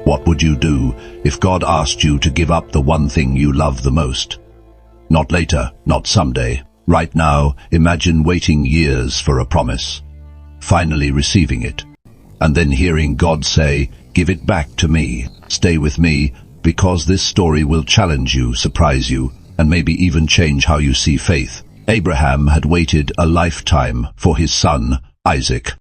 What would you do if God asked you to give up the one thing you love the most? Not later, not someday. Right now, imagine waiting years for a promise, finally receiving it, and then hearing God say, "Give it back to me, stay with me," because this story will challenge you, surprise you, and maybe even change how you see faith. Abraham had waited a lifetime for his son, Isaac.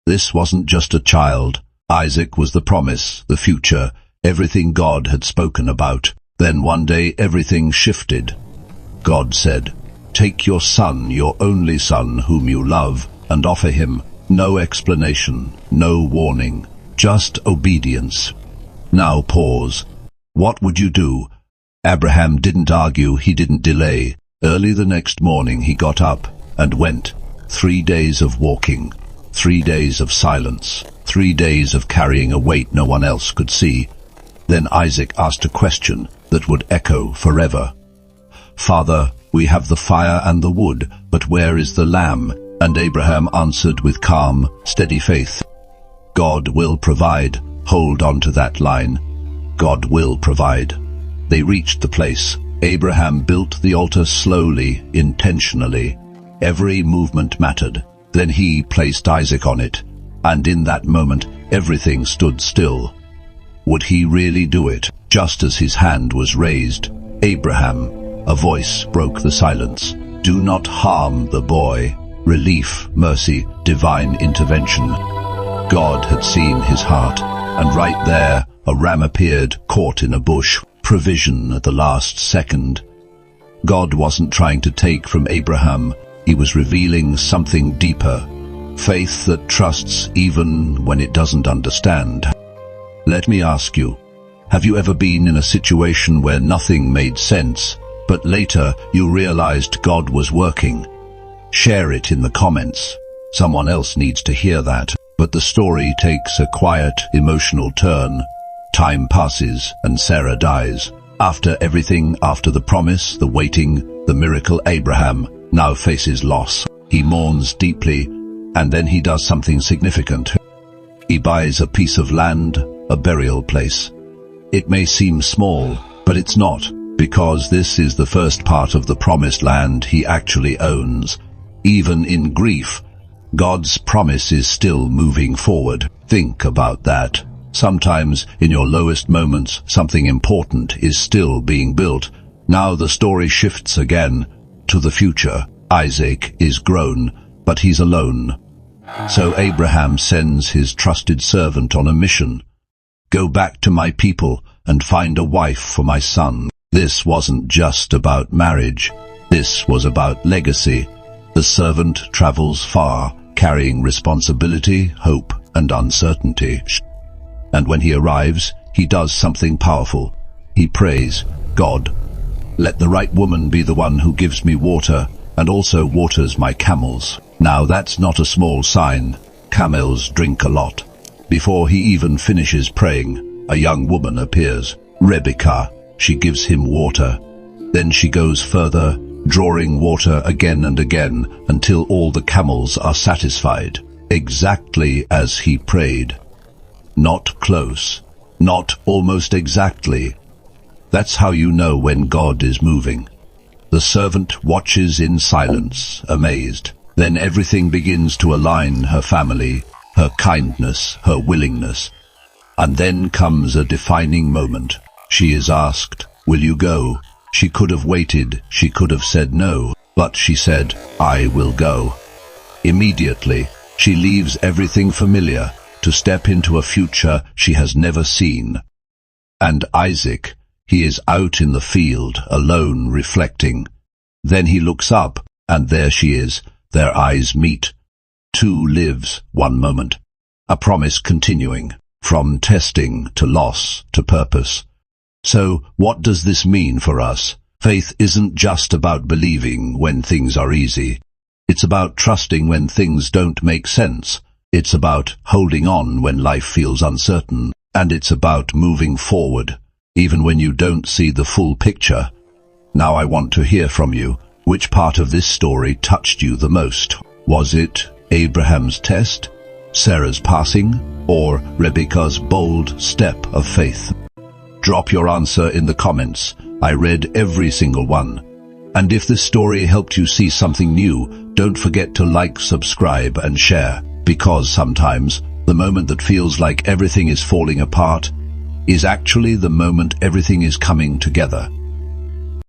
This wasn't just a child. Isaac was the promise, the future, everything God had spoken about. Then one day everything shifted. God said, "Take your son, your only son, whom you love, and offer him." No explanation, no warning, just obedience. Now pause. What would you do? Abraham didn't argue, he didn't delay. Early the next morning he got up and went. 3 days of walking, 3 days of silence, 3 days of carrying a weight no one else could see. Then Isaac asked a question that would echo forever. "Father, we have the fire and the wood, but where is the lamb?" And Abraham answered with calm, steady faith, "God will provide." Hold on to that line. God will provide. They reached the place. Abraham built the altar slowly, intentionally. Every movement mattered. Then he placed Isaac on it, and in that moment everything stood still. Would he really do it? Just as his hand was raised, "Abraham," a voice broke the silence. "Do not harm the boy." Relief, mercy, divine intervention. God had seen his heart, and right there a ram appeared, caught in a bush. Provision at the last second. God wasn't trying to take from Abraham, he was revealing something deeper. Faith that trusts even when it doesn't understand. Let me ask you, have you ever been in a situation where nothing made sense, but later you realized God was working? Share it in the comments. Someone else needs to hear that. But the story takes a quiet, emotional turn. Time passes and Sarah dies. After everything, after the promise, the waiting, the miracle, Abraham now faces loss. He mourns deeply, and then he does something significant. He buys a piece of land, a burial place. It may seem small, but it's not, because this is the first part of the promised land he actually owns. Even in grief, God's promise is still moving forward. Think about that. Sometimes, in your lowest moments, something important is still being built. Now the story shifts again to the future. Isaac is grown, but he's alone. So Abraham sends his trusted servant on a mission. "Go back to my people and find a wife for my son." This wasn't just about marriage. This was about legacy. The servant travels far, carrying responsibility, hope, and uncertainty. And when he arrives, he does something powerful. He prays, "God, let the right woman be the one who gives me water, and also waters my camels." Now that's not a small sign. Camels drink a lot. Before he even finishes praying, a young woman appears, Rebekah. She gives him water. Then she goes further, drawing water again and again until all the camels are satisfied, exactly as he prayed. Not close, not almost exactly. That's how you know when God is moving. The servant watches in silence, amazed. Then everything begins to align: her family, her kindness, her willingness. And then comes a defining moment. She is asked, "Will you go?" She could have waited, she could have said no, but she said, "I will go." Immediately, she leaves everything familiar to step into a future she has never seen. And Isaac, he is out in the field, alone, reflecting. Then he looks up, and there she is. Their eyes meet. 2 lives, 1 moment. A promise continuing, from testing to loss to purpose. So, what does this mean for us? Faith isn't just about believing when things are easy. It's about trusting when things don't make sense. It's about holding on when life feels uncertain. And it's about moving forward, even when you don't see the full picture. Now I want to hear from you. Which part of this story touched you the most? Was it Abraham's test? Sarah's passing, or Rebekah's bold step of faith? Drop your answer in the comments. I read every single one. And if this story helped you see something new, don't forget to like, subscribe, and share, because sometimes the moment that feels like everything is falling apart is actually the moment everything is coming together.